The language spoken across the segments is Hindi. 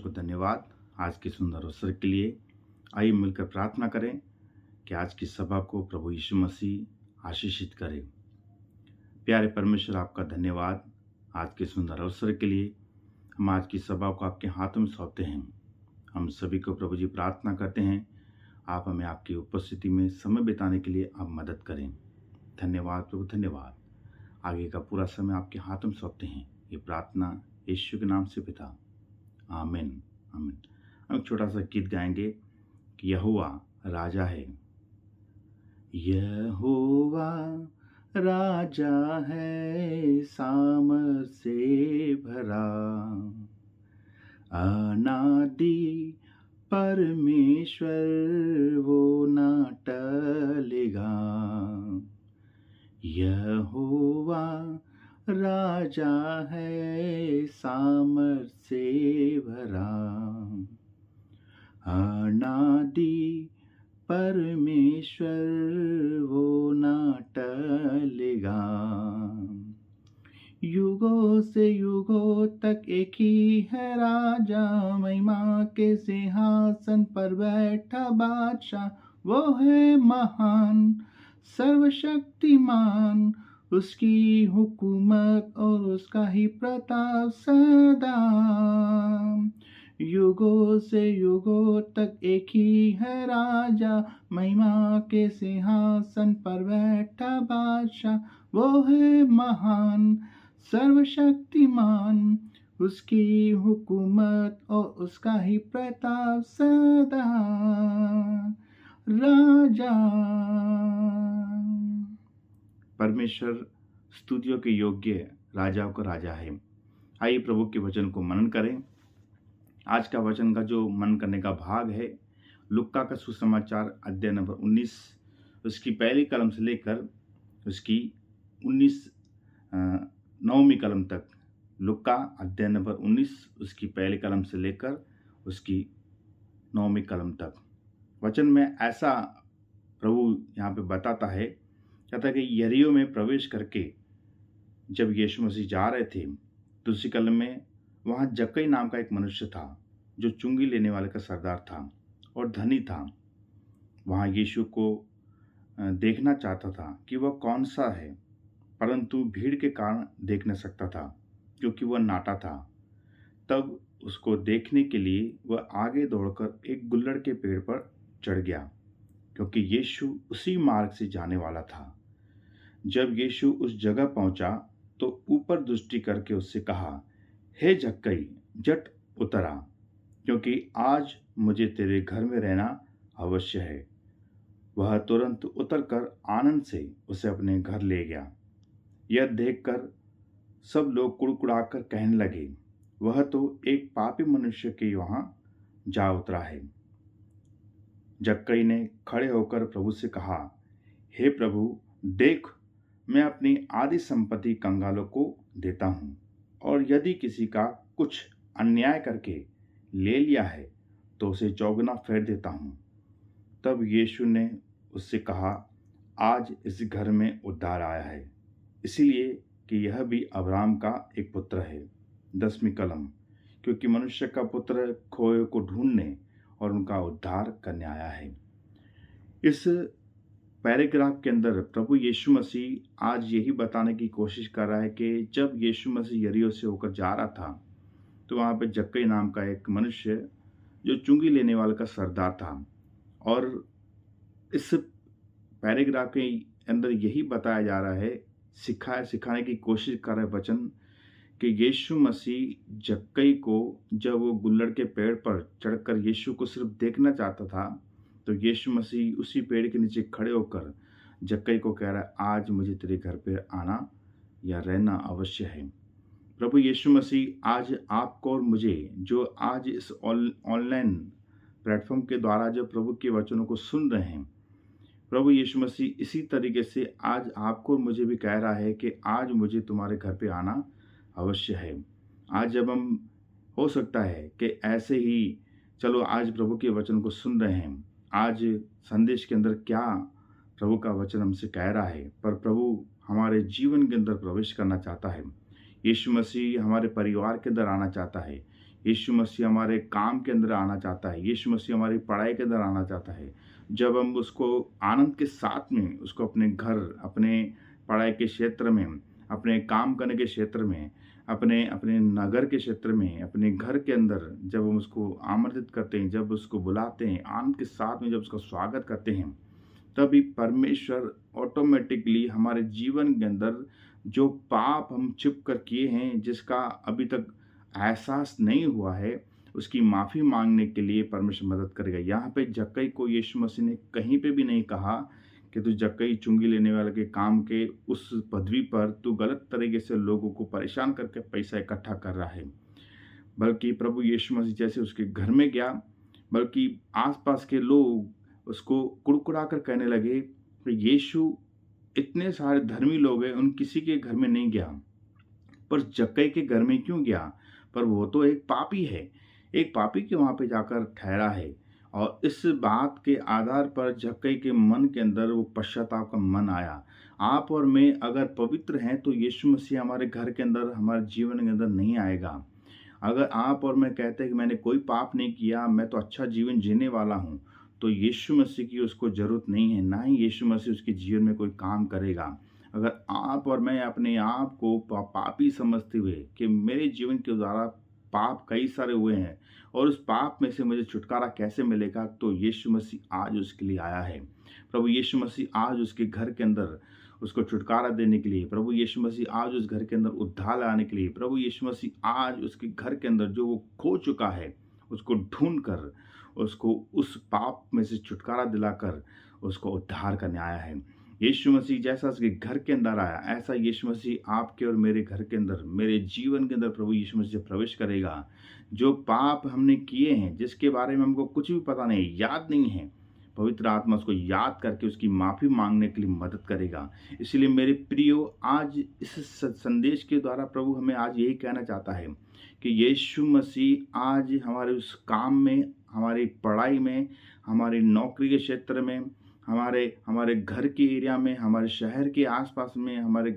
को धन्यवाद आज के सुंदर अवसर के लिए। आइए मिलकर प्रार्थना करें कि आज की सभा को प्रभु यीशु मसीह आशीषित करे। प्यारे परमेश्वर, आपका धन्यवाद आज के सुंदर अवसर के लिए। हम आज की सभा को आपके हाथों में सौंपते हैं। हम सभी को प्रभु जी प्रार्थना करते हैं, आप हमें आपकी उपस्थिति में समय बिताने के लिए आप मदद करें। धन्यवाद प्रभु, धन्यवाद। आगे का पूरा समय आपके हाथों में सौंपते हैं। ये प्रार्थना यीशु के नाम से पिता, आमीन आमीन। हम एक छोटा सा गीत गाएंगे कि यहोवा राजा है। यहोवा राजा है, सामर्थ से भरा, अनादि परमेश्वर वो ना टलेगा। यहोवा राजा है, सामर्थ से भरा, अनादि परमेश्वर वो ना टलेगा। युगों से युगों तक एक ही है राजा, महिमा के सिंहासन पर बैठा बादशाह। वो है महान सर्वशक्तिमान, उसकी हुकूमत और उसका ही प्रताप सदा। युगों से युगों तक एक ही है राजा, महिमा के सिंहासन पर बैठा बादशाह। वो है महान सर्वशक्तिमान, उसकी हुकूमत और उसका ही प्रताप सदा। राजा परमेश्वर स्तुतियों के योग्य राजाओं का राजा है। आइए प्रभु के वचन को मनन करें। आज का वचन का जो मनन करने का भाग है, लुक्का का सुसमाचार अध्याय नंबर 19, उसकी पहली कलम से लेकर उसकी 9वीं कलम तक। लुक्का अध्याय नंबर 19, उसकी पहली कलम से लेकर उसकी 9वीं कलम तक। वचन में ऐसा प्रभु यहाँ पे बताता है, कहता है कि यरीहो में प्रवेश करके जब यीशु मसीह जा रहे थे, दूसरी कलम में वहाँ जक्कई नाम का एक मनुष्य था जो चुंगी लेने वाले का सरदार था और धनी था। वहाँ यीशु को देखना चाहता था कि वह कौन सा है, परंतु भीड़ के कारण देख न सकता था क्योंकि वह नाटा था। तब उसको देखने के लिए वह आगे दौड़कर एक गुल्लड़ के पेड़ पर चढ़ गया, क्योंकि यीशु उसी मार्ग से जाने वाला था। जब यीशु उस जगह पहुंचा तो ऊपर दृष्टि करके उससे कहा, हे जक्कई, झट उतर आ, क्योंकि आज मुझे तेरे घर में रहना अवश्य है। वह तुरंत उतरकर आनंद से उसे अपने घर ले गया। यह देखकर सब लोग कुड़कुड़ाकर कहने लगे, वह तो एक पापी मनुष्य के वहां जा उतरा है। जक्कई ने खड़े होकर प्रभु से कहा, हे प्रभु, देख, मैं अपनी आधी संपत्ति कंगालों को देता हूँ, और यदि किसी का कुछ अन्याय करके ले लिया है तो उसे चौगुना फेर देता हूँ। तब यीशु ने उससे कहा, आज इस घर में उद्धार आया है, इसलिए कि यह भी अब्राहम का एक पुत्र है। 10वीं कलम, क्योंकि मनुष्य का पुत्र खोए को ढूंढने और उनका उद्धार करने आया है। इस पैराग्राफ के अंदर प्रभु यीशु मसीह आज यही बताने की कोशिश कर रहा है कि जब यीशु मसीह यरीहो से होकर जा रहा था तो वहाँ पे जक्कई नाम का एक मनुष्य जो चुंगी लेने वाले का सरदार था, और इस पैराग्राफ के अंदर यही बताया जा रहा है, सिखाने की कोशिश कर रहे वचन कि यीशु मसीह जक्कई को जब वो गुल्लड़ के पेड़ पर चढ़कर यीशु को सिर्फ देखना चाहता था, तो यीशु मसीह उसी पेड़ के नीचे खड़े होकर जक्कई को कह रहा है, आज मुझे तेरे घर पे आना या रहना अवश्य है। प्रभु यीशु मसीह आज आपको और मुझे, जो आज इस ऑनलाइन प्लेटफॉर्म के द्वारा जो प्रभु के वचनों को सुन रहे हैं, प्रभु यीशु मसीह इसी तरीके से आज आपको और मुझे भी कह रहा है कि आज मुझे तुम्हारे घर पे आना अवश्य है। आज जब हम, हो सकता है कि ऐसे ही चलो आज प्रभु के वचन को सुन रहे हैं, आज संदेश के अंदर क्या प्रभु का वचन हमसे कह रहा है, पर प्रभु हमारे जीवन के अंदर प्रवेश करना चाहता है। यीशु मसीह हमारे परिवार के अंदर आना चाहता है। यीशु मसीह हमारे काम के अंदर आना चाहता है। यीशु मसीह हमारी पढ़ाई के अंदर आना चाहता है। जब हम उसको आनंद के साथ में उसको अपने घर, अपने पढ़ाई के क्षेत्र में, अपने काम करने के क्षेत्र में, अपने अपने नगर के क्षेत्र में, अपने घर के अंदर जब हम उसको आमंत्रित करते हैं, जब उसको बुलाते हैं, आनंद के साथ में जब उसका स्वागत करते हैं, तभी परमेश्वर ऑटोमेटिकली हमारे जीवन के अंदर जो पाप हम छिप कर किए हैं, जिसका अभी तक एहसास नहीं हुआ है, उसकी माफ़ी मांगने के लिए परमेश्वर मदद करेगा। यहाँ पे जक्कई को यीशु मसीह ने कहीं पे भी नहीं कहा कि तू जक्कई चुंगी लेने वाले के काम के उस पदवी पर तू गलत तरीके से लोगों को परेशान करके पैसा इकट्ठा कर रहा है। बल्कि प्रभु यीशु मसीह जैसे उसके घर में गया, बल्कि आसपास के लोग उसको कुड़कुड़ा कर कहने लगे कि यीशु, इतने सारे धर्मी लोग हैं, उन किसी के घर में नहीं गया, पर जक्कई के घर में क्यों गया? पर वो तो एक पापी है, एक पापी के वहाँ पे जाकर ठहरा है। और इस बात के आधार पर जक्कई के मन के अंदर वो पश्चाताप का मन आया। आप और मैं अगर पवित्र हैं तो यीशु मसीह हमारे घर के अंदर, हमारे जीवन के अंदर नहीं आएगा। अगर आप और मैं कहते हैं कि मैंने कोई पाप नहीं किया, मैं तो अच्छा जीवन जीने वाला हूँ, तो यीशु मसीह की उसको ज़रूरत नहीं है, ना ही यीशु मसीह उसके जीवन में कोई काम करेगा। अगर आप और मैं अपने आप को पापी समझते हुए कि मेरे जीवन के द्वारा पाप कई सारे हुए हैं और उस पाप में से मुझे छुटकारा कैसे मिलेगा, तो यीशु मसीह आज उसके लिए आया है। प्रभु यीशु मसीह आज उसके घर के अंदर उसको छुटकारा देने के लिए, प्रभु यीशु मसीह आज उस घर के अंदर उद्धार लाने के लिए, प्रभु यीशु मसीह आज उसके घर के अंदर जो वो खो चुका है उसको ढूंढ कर उसको उस पाप में से छुटकारा दिलाकर उसको उद्धार करने आया है। यीशु मसीह जैसा उसके घर के अंदर आया, ऐसा यीशु मसीह आपके और मेरे घर के अंदर, मेरे जीवन के अंदर प्रभु यीशु मसीह प्रवेश करेगा। जो पाप हमने किए हैं, जिसके बारे में हमको कुछ भी पता नहीं, याद नहीं है, पवित्र आत्मा उसको याद करके उसकी माफ़ी मांगने के लिए मदद करेगा। इसलिए मेरे प्रियो, आज इस संदेश के द्वारा प्रभु हमें आज यही कहना चाहता है कि यीशु मसीह आज हमारे उस काम में, हमारी पढ़ाई में, हमारी नौकरी के क्षेत्र में, हमारे हमारे घर के एरिया में, हमारे शहर के आसपास में, हमारे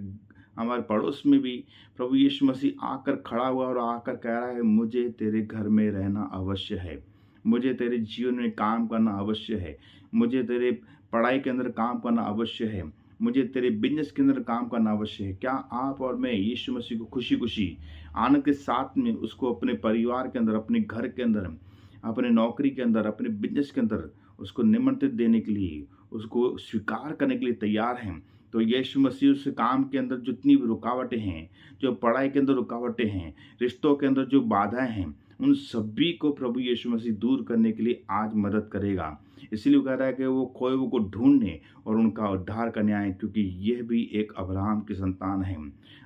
हमारे पड़ोस में भी प्रभु यीशु मसीह आकर खड़ा हुआ और आकर कह रहा है, मुझे तेरे घर में रहना अवश्य है, मुझे तेरे जीवन में काम करना अवश्य है, मुझे तेरे पढ़ाई के अंदर काम करना अवश्य है, मुझे तेरे बिजनेस के अंदर काम करना अवश्य है। क्या आप और मैं यीशु मसीह को खुशी खुशी आनंद के साथ में उसको अपने परिवार के अंदर, अपने घर के अंदर, अपने नौकरी के अंदर, अपने बिजनेस के अंदर उसको निमंत्रित देने के लिए, उसको स्वीकार करने के लिए तैयार हैं? तो यीशु मसीह उस काम के अंदर जितनी भी रुकावटें हैं, जो पढ़ाई के अंदर रुकावटें हैं, रिश्तों के अंदर जो बाधाएं हैं, उन सभी को प्रभु यीशु मसीह दूर करने के लिए आज मदद करेगा। इसलिए कह रहा है कि वो खोए हुए को ढूंढने और उनका उद्धार करने आए, क्योंकि यह भी एक अब्राहम की संतान है।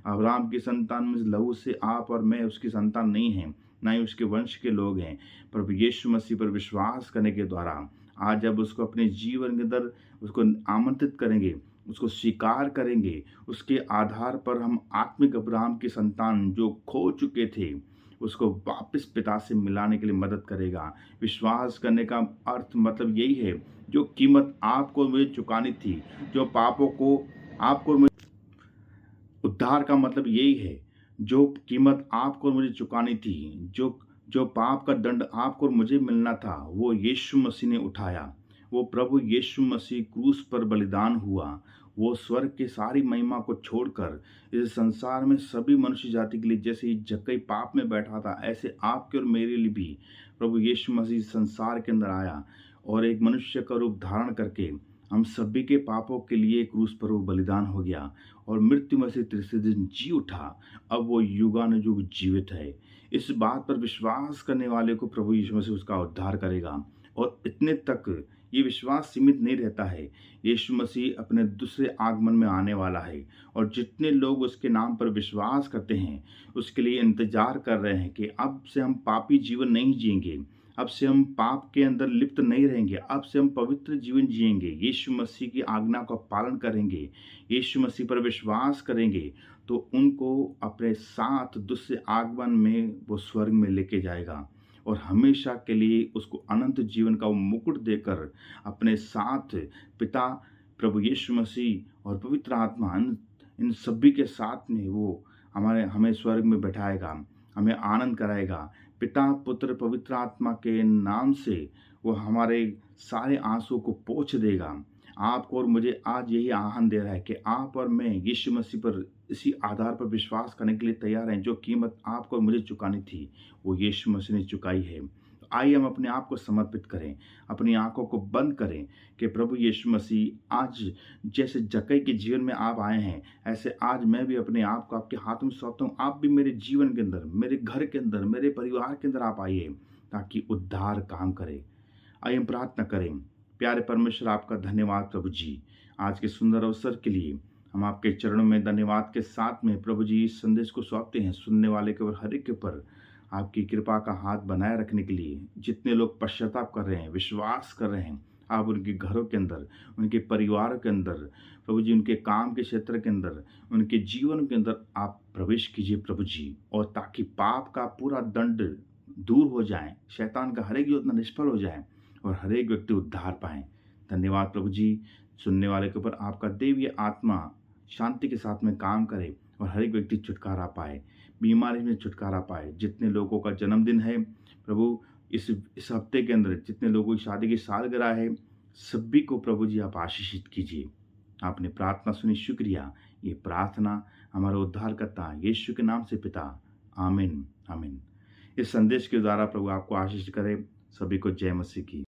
अब्राहम की संतान में लहू से आप और मैं उसकी संतान नहीं हैं, ना ही उसके वंश के लोग हैं। प्रभु यीशु मसीह पर विश्वास करने के द्वारा आज जब उसको अपने जीवन के अंदर उसको आमंत्रित करेंगे, उसको स्वीकार करेंगे, उसके आधार पर हम आत्मिक अब्राहम की संतान जो खो चुके थे उसको वापस पिता से मिलाने के लिए मदद करेगा। विश्वास करने का अर्थ मतलब यही है, जो कीमत आपको मुझे चुकानी थी, जो पापों को आपको उद्धार का मतलब यही है, जो कीमत आपको मुझे चुकानी थी, जो पाप का दंड आपको मुझे मिलना था, वो यीशु मसीह ने उठाया। वो प्रभु यीशु मसीह क्रूस पर बलिदान हुआ। वो स्वर्ग की सारी महिमा को छोड़कर इस संसार में सभी मनुष्य जाति के लिए, जैसे ही जक्कई पाप में बैठा था, ऐसे आपके और मेरे लिए भी प्रभु यीशु मसीह संसार के अंदर आया और एक मनुष्य का रूप धारण करके हम सभी के पापों के लिए क्रूस पर वो बलिदान हो गया और मृत्यु में से तीसरे दिन जी उठा। अब वो युगानुयुग जीवित है। इस बात पर विश्वास करने वाले को प्रभु यीशु मसीह उसका उद्धार करेगा। और इतने तक ये विश्वास सीमित नहीं रहता है, यीशु मसीह अपने दूसरे आगमन में आने वाला है और जितने लोग उसके नाम पर विश्वास करते हैं उसके लिए इंतजार कर रहे हैं कि अब से हम पापी जीवन नहीं जिएंगे, अब से हम पाप के अंदर लिप्त नहीं रहेंगे, अब से हम पवित्र जीवन जिएंगे, यीशु मसीह की आज्ञा का पालन करेंगे, यीशु मसीह पर विश्वास करेंगे, तो उनको अपने साथ दूसरे आगमन में वो स्वर्ग में लेके जाएगा और हमेशा के लिए उसको अनंत जीवन का वो मुकुट देकर अपने साथ पिता, प्रभु यीशु मसीह और पवित्र आत्मा इन सभी के साथ में वो हमें स्वर्ग में बैठाएगा, हमें आनंद कराएगा, पिता, पुत्र, पवित्र आत्मा के नाम से वो हमारे सारे आँसू को पोंछ देगा। आपको और मुझे आज यही आह्वान दे रहा है कि आप और मैं यीशु मसीह पर इसी आधार पर विश्वास करने के लिए तैयार हैं। जो कीमत आपको और मुझे चुकानी थी, वो यीशु मसीह ने चुकाई है। तो आइए हम अपने आप को समर्पित करें, अपनी आँखों को बंद करें कि प्रभु यीशु मसीह आज जैसे जक्कई के जीवन में आप आए हैं, ऐसे आज मैं भी अपने आप को आपके हाथ में सौंपता हूँ। आप भी मेरे जीवन के अंदर, मेरे घर के अंदर, मेरे परिवार के अंदर आप आइए ताकि उद्धार काम करे। आइए हम प्रार्थना करें। प्यारे परमेश्वर, आपका धन्यवाद प्रभु जी, आज के सुंदर अवसर के लिए। हम आपके चरणों में धन्यवाद के साथ में प्रभु जी इस संदेश को सौंपते हैं। सुनने वाले के ऊपर, हर एक के ऊपर आपकी कृपा का हाथ बनाए रखने के लिए। जितने लोग पश्चाताप कर रहे हैं, विश्वास कर रहे हैं, आप उनके घरों के अंदर, उनके परिवार के अंदर, प्रभु जी उनके काम के क्षेत्र के अंदर, उनके जीवन के अंदर आप प्रवेश कीजिए प्रभु जी, और ताकि पाप का पूरा दंड दूर हो जाए, शैतान का हर एक योजना निष्फल हो जाए और हर एक व्यक्ति उद्धार पाए। धन्यवाद प्रभु जी, सुनने वाले के ऊपर आपका देवीय आत्मा शांति के साथ में काम करे और हर एक व्यक्ति छुटकारा पाए, बीमारी में छुटकारा पाए। जितने लोगों का जन्मदिन है प्रभु, इस हफ्ते के अंदर जितने लोगों की शादी की सालगिरह है, सभी को प्रभु जी आप आशीषित कीजिए। आपने प्रार्थना सुनी, शुक्रिया। ये प्रार्थना हमारा उद्धारकर्ता यीशु के नाम से पिता, आमीन आमीन। इस संदेश के द्वारा प्रभु आपको आशीष करे। सभी को जय मसीह की।